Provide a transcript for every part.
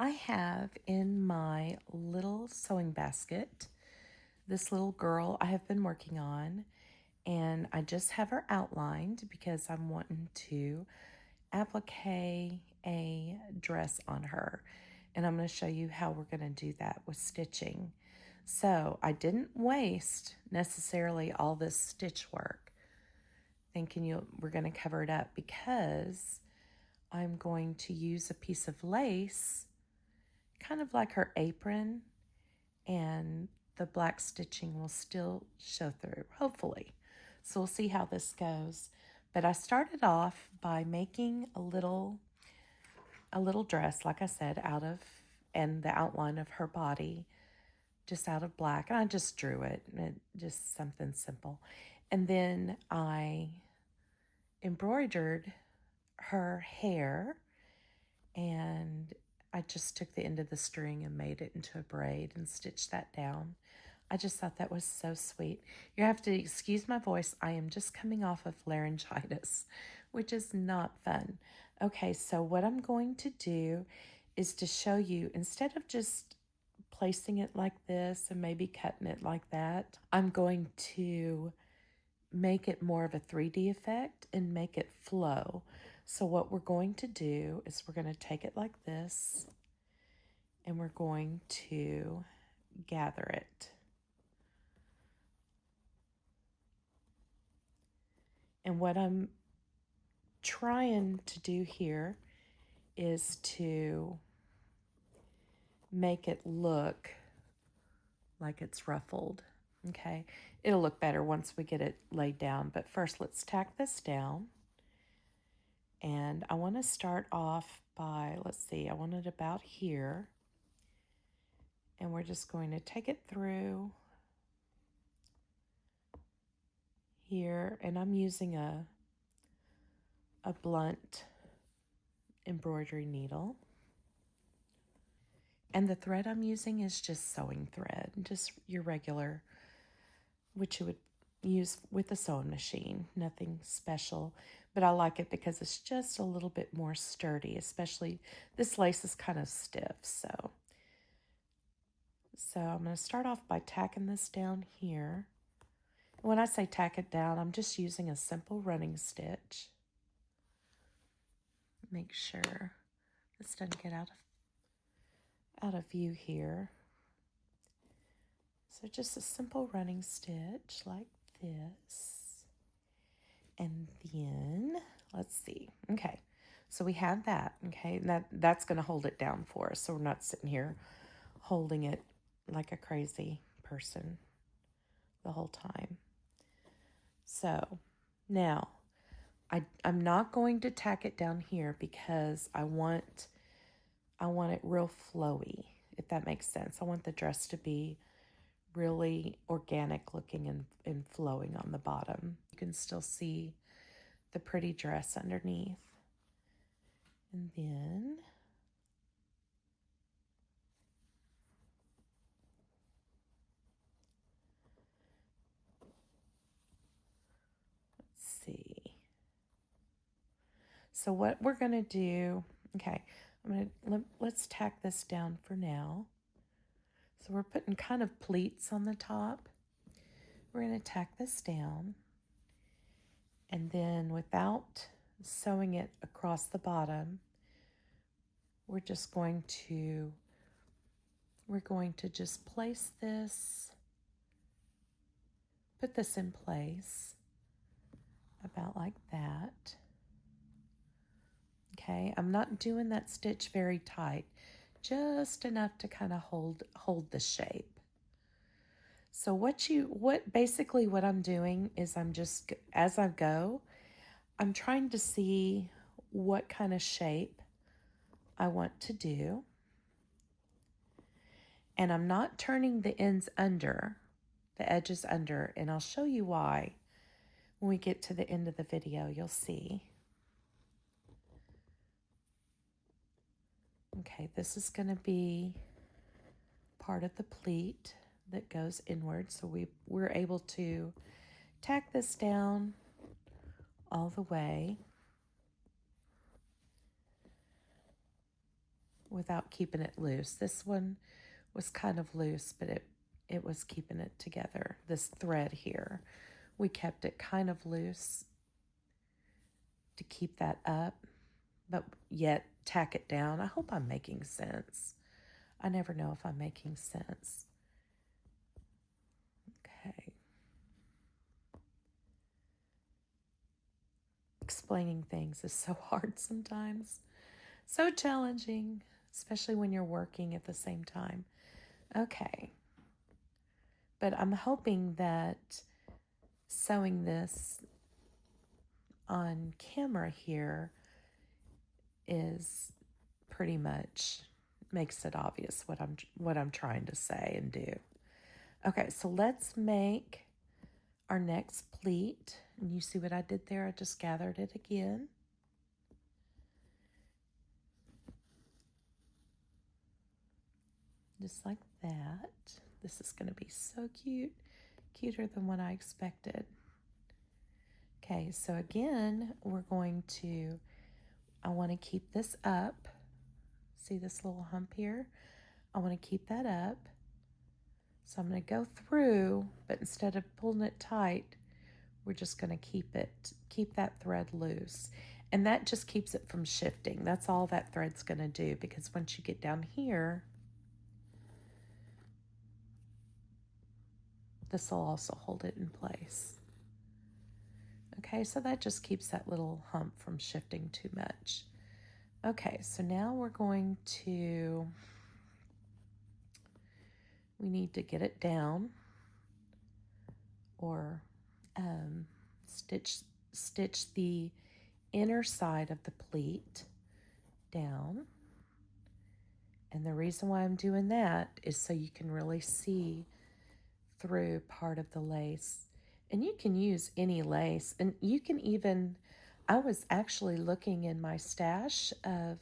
I have in my little sewing basket this little girl I have been working on, and I just have her outlined because I'm wanting to applique a dress on her. And I'm going to show you how we're going to do that with stitching. So I didn't waste necessarily all this stitch work thinking we're going to cover it up, because I'm going to use a piece of lace kind of like her apron, and the black stitching will still show through, hopefully. So we'll see how this goes. But I started off by making a little dress, like I said, and the outline of her body, just out of black. And I just drew it, just something simple. And then I embroidered her hair, and I just took the end of the string and made it into a braid and stitched that down. I just thought that was so sweet. You have to excuse my voice. I am just coming off of laryngitis, which is not fun. Okay, so what I'm going to do is to show you, instead of just placing it like this and maybe cutting it like that, I'm going to make it more of a 3D effect and make it flow. So what we're going to do is we're going to take it like this, and we're going to gather it. And what I'm trying to do here is to make it look like it's ruffled. Okay, it'll look better once we get it laid down, but first let's tack this down. And I want to start off by, let's see, I want it about here. And we're just going to take it through here. And I'm using a blunt embroidery needle. And the thread I'm using is just sewing thread, just your regular, which you would use with a sewing machine, nothing special. But I like it because it's just a little bit more sturdy, especially this lace is kind of stiff. So I'm going to start off by tacking this down here. And when I say tack it down, I'm just using a simple running stitch. Make sure this doesn't get out of view here. So just a simple running stitch like this. And then, let's see. Okay, so we have that. Okay, and that's going to hold it down for us, so we're not sitting here holding it like a crazy person the whole time. So now I'm not going to tack it down here because I want it real flowy, if that makes sense. I want the dress to be really organic looking and flowing on the bottom. You can still see the pretty dress underneath. And then let's see. So what we're going to do, okay, let's tack this down for now. So we're putting kind of pleats on the top. We're going to tack this down, and then without sewing it across the bottom, we're going to just place this, put this in place about like that. Okay, I'm not doing that stitch very tight, just enough to kind of hold the shape. So basically what I'm doing is I'm just, as I go, I'm trying to see what kind of shape I want to do. And I'm not turning the ends under, the edges under, and I'll show you why when we get to the end of the video. You'll see. Okay, this is going to be part of the pleat that goes inward, so we're able to tack this down all the way. without keeping it loose. This one was kind of loose, but it was keeping it together. This thread here, we kept it kind of loose to keep that up, but yet tack it down. I hope I'm making sense. I never know if I'm making sense. Okay. Explaining things is so hard sometimes. So challenging, especially when you're working at the same time. Okay. But I'm hoping that sewing this on camera here is pretty much makes it obvious what I'm trying to say and do. Okay, so let's make our next pleat. And you see what I did there? I just gathered it again. Just like that. This is going to be so cute. Cuter than what I expected. Okay, so again, we're going to, I want to keep this up. See this little hump here? I want to keep that up. So I'm going to go through, but instead of pulling it tight, we're just going to keep that thread loose. And that just keeps it from shifting. That's all that thread's going to do, because once you get down here, this will also hold it in place. Okay, so that just keeps that little hump from shifting too much. Okay, so now we're going to, we need to get it down, or stitch the inner side of the pleat down. And the reason why I'm doing that is so you can really see through part of the lace. And you can use any lace, and you can even, I was actually looking in my stash of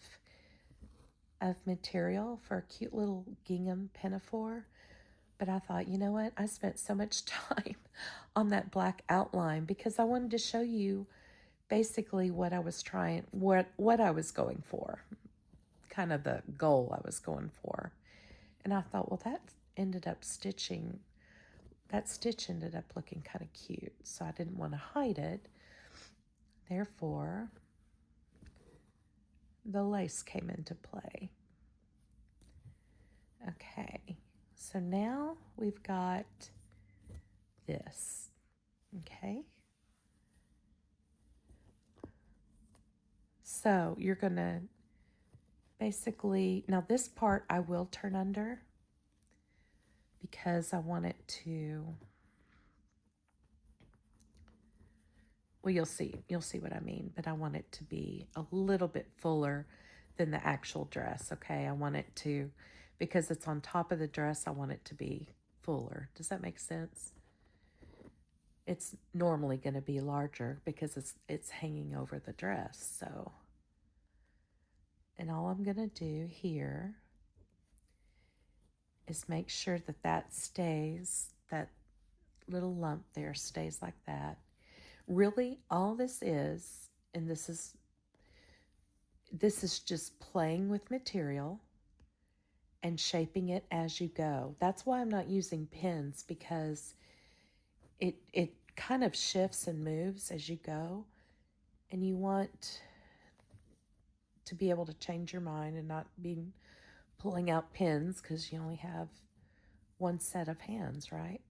material for a cute little gingham pinafore, but I thought, you know what, I spent so much time on that black outline because I wanted to show you basically what I was trying, what I was going for, kind of the goal I was going for. And I thought, well, that stitch ended up looking kind of cute, so I didn't want to hide it. Therefore, the lace came into play. Okay, so now we've got this, okay? So you're gonna basically, now this part I will turn under because I want it to, well, you'll see what I mean, but I want it to be a little bit fuller than the actual dress, okay? I want it to, because it's on top of the dress, I want it to be fuller. Does that make sense? It's normally going to be larger because it's hanging over the dress, so. And all I'm going to do here is make sure that that stays, that little lump there stays like that. Really, all this is, and this is just playing with material and shaping it as you go. That's why I'm not using pins, because it kind of shifts and moves as you go, and you want to be able to change your mind and not be pulling out pins because you only have one set of hands, right?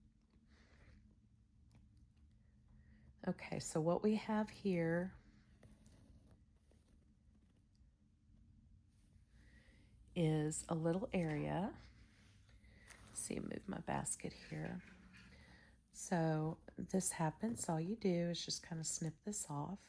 Okay, so what we have here is a little area. Let's see, move my basket here. So this happens, all you do is just kind of snip this off.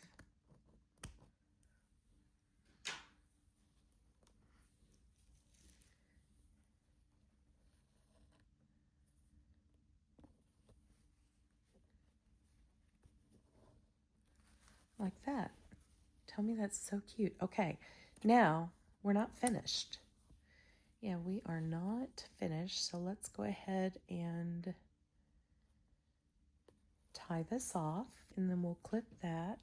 Like that. Tell me that's so cute. Okay, now we're not finished. Yeah, we are not finished, so let's go ahead and tie this off, and then we'll clip that.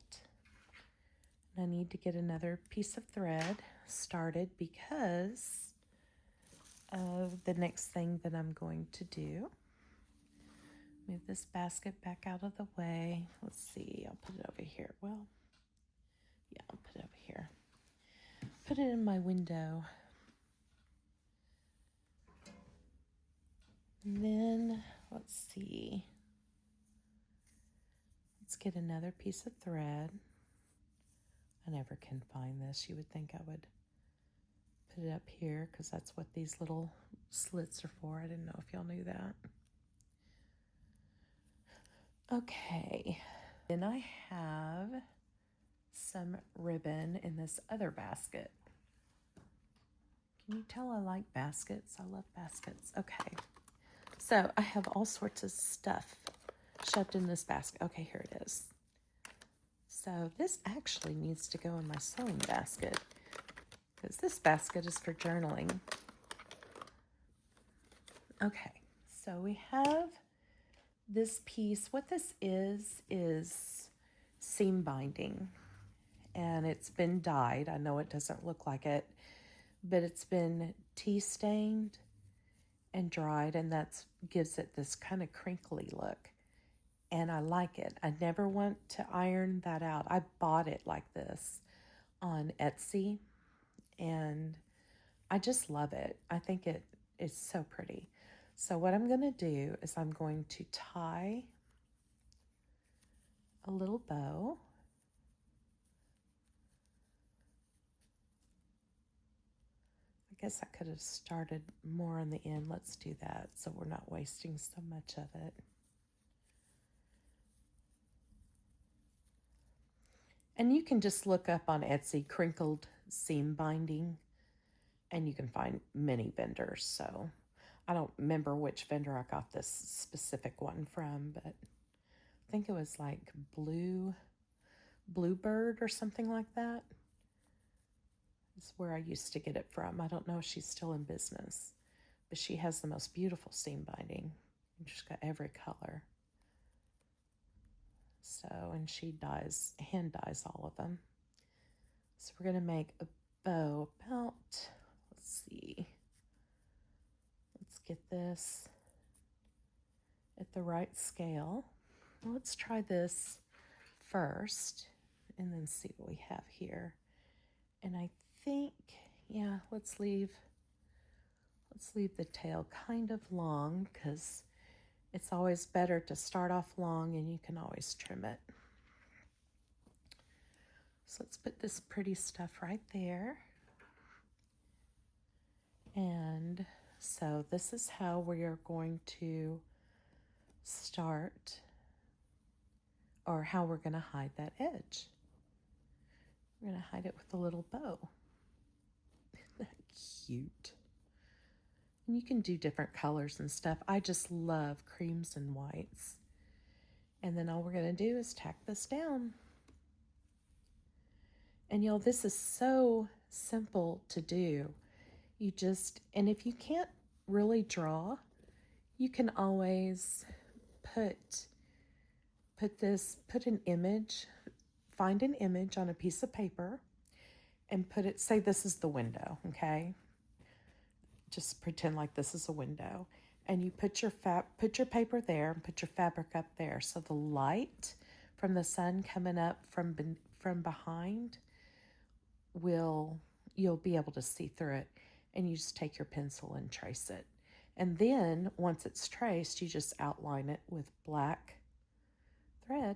I need to get another piece of thread started because of the next thing that I'm going to do. Move this basket back out of the way. Let's see, I'll put it over here. Well, yeah, I'll put it over here. Put it in my window. And then, let's see. Let's get another piece of thread. I never can find this. You would think I would put it up here because that's what these little slits are for. I didn't know if y'all knew that. Okay, then I have some ribbon in this other basket. Can you tell I like baskets? I love baskets. Okay, so I have all sorts of stuff shoved in this basket. Okay, here it is. So this actually needs to go in my sewing basket because this basket is for journaling. Okay, so we have this piece. What this is seam binding, and it's been dyed. I know it doesn't look like it, but it's been tea stained and dried, and that gives it this kind of crinkly look, and I like it. I never want to iron that out. I bought it like this on Etsy, and I just love it. I think it is so pretty. So what I'm going to do is I'm going to tie a little bow. I guess I could have started more on the end. Let's do that so we're not wasting so much of it. And you can just look up on Etsy crinkled seam binding, and you can find many vendors. So I don't remember which vendor I got this specific one from, but I think it was like Bluebird or something like that. Is where I used to get it from. I don't know if she's still in business, but she has the most beautiful seam binding. She's got every color. So, and she hand dyes all of them. So we're going to make a bow about, let's see, let's get this at the right scale. Let's try this first and then see what we have here. And I think, yeah, let's leave the tail kind of long because it's always better to start off long and you can always trim it. So let's put this pretty stuff right there. And so this is how we are going to start, or how we're going to hide that edge. We're going to hide it with a little bow. Isn't that cute? And you can do different colors and stuff. I just love creams and whites. And then all we're going to do is tack this down. And y'all, this is so simple to do. And if you can't really draw, you can always put an image, find an image on a piece of paper and put it, say this is the window, okay? Just pretend like this is a window. And you put your paper there and put your fabric up there. So the light from the sun coming up from behind you'll be able to see through it. And you just take your pencil and trace it. And then once it's traced, you just outline it with black thread,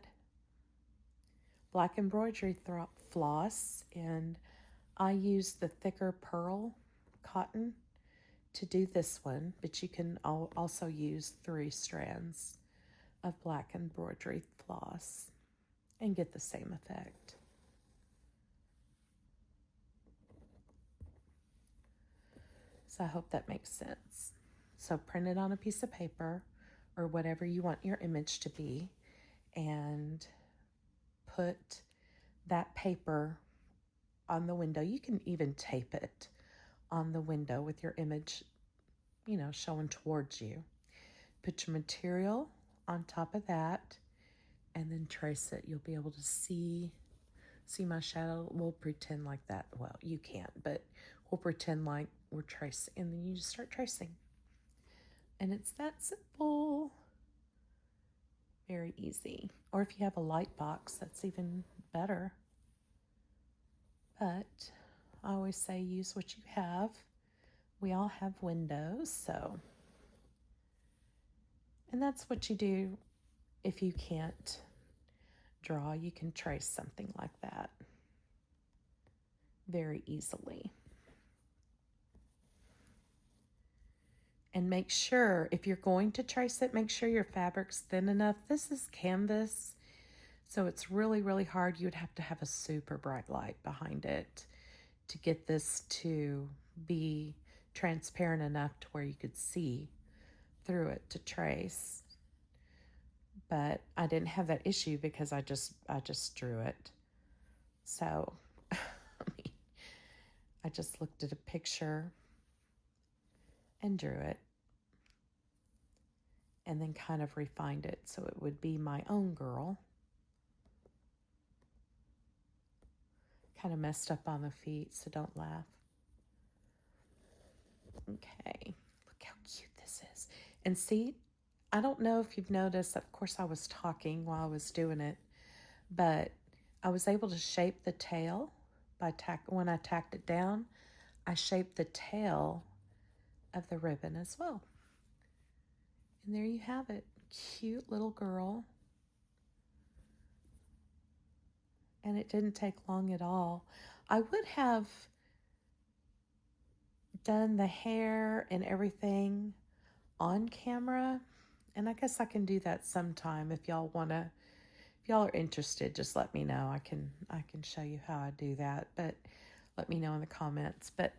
black embroidery floss. And I use the thicker pearl cotton to do this one, but you can also use 3 strands of black embroidery floss and get the same effect. So I hope that makes sense. So print it on a piece of paper or whatever you want your image to be, and put that paper on the window. You can even tape it on the window with your image, showing towards you. Put your material on top of that and then trace it. You'll be able to see See my shadow? We'll pretend like that. Well, you can't, but we'll pretend like we're tracing. And then you just start tracing. And it's that simple. Very easy. Or if you have a light box, that's even better. But I always say use what you have. We all have windows, so. And that's what you do if you can't draw. You can trace something like that very easily. And make sure, if you're going to trace it, make sure your fabric's thin enough. This is canvas, so it's really, really hard. You would have to have a super bright light behind it to get this to be transparent enough to where you could see through it to trace. But I didn't have that issue because I just drew it. So, I just looked at a picture and drew it, and then kind of refined it so it would be my own girl. Kind of messed up on the feet, so don't laugh. Okay, look how cute this is. And see, I don't know if you've noticed, of course I was talking while I was doing it, but I was able to shape the tail by when I tacked it down. I shaped the tail of the ribbon as well. And there you have it. Cute little girl. And it didn't take long at all. I would have done the hair and everything on camera, and I guess I can do that sometime if y'all wanna. If y'all are interested, just let me know. I can show you how I do that, but let me know in the comments. But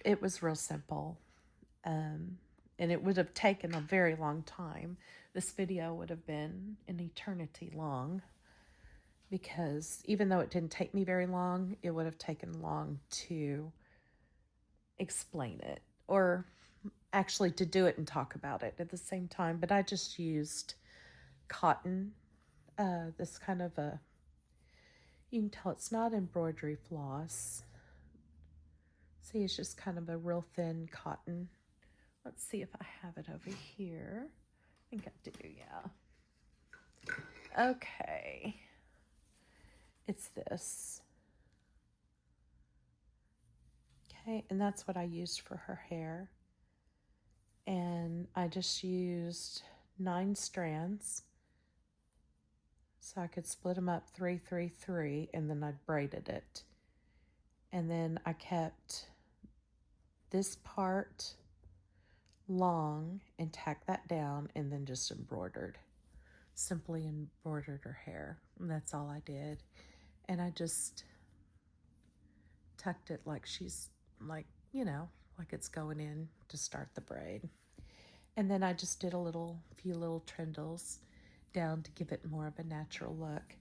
it was real simple, and it would have taken a very long time. This video would have been an eternity long, because even though it didn't take me very long, it would have taken long to explain it, or actually to do it and talk about it at the same time. But I just used cotton, this kind of a, you can tell it's not embroidery floss. See, it's just kind of a real thin cotton. Let's see if I have it over here. I think I do, yeah. Okay. It's this. Okay, and that's what I used for her hair. And I just used 9 strands, so I could split them up 3, 3, 3, and then I braided it. And then I kept this part long and tacked that down, and then just embroidered. Simply embroidered her hair, and that's all I did. And I just tucked it like she's, like, you know, like it's going in to start the braid. And then I just did a few little trindles down to give it more of a natural look.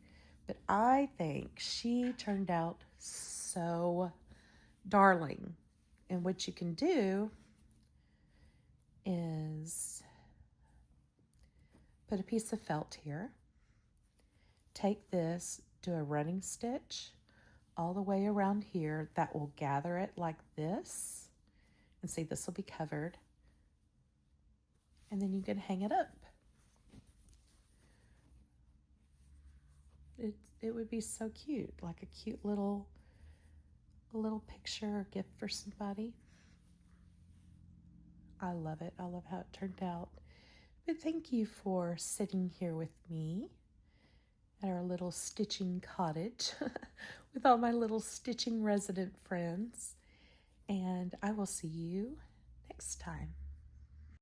But I think she turned out so darling. And what you can do is put a piece of felt here, take this, do a running stitch all the way around here. That will gather it like this. And see, this will be covered. And then you can hang it up. It would be so cute, like a cute little picture or gift for somebody. I love it. I love how it turned out. But thank you for sitting here with me at our little stitching cottage with all my little stitching resident friends. And I will see you next time.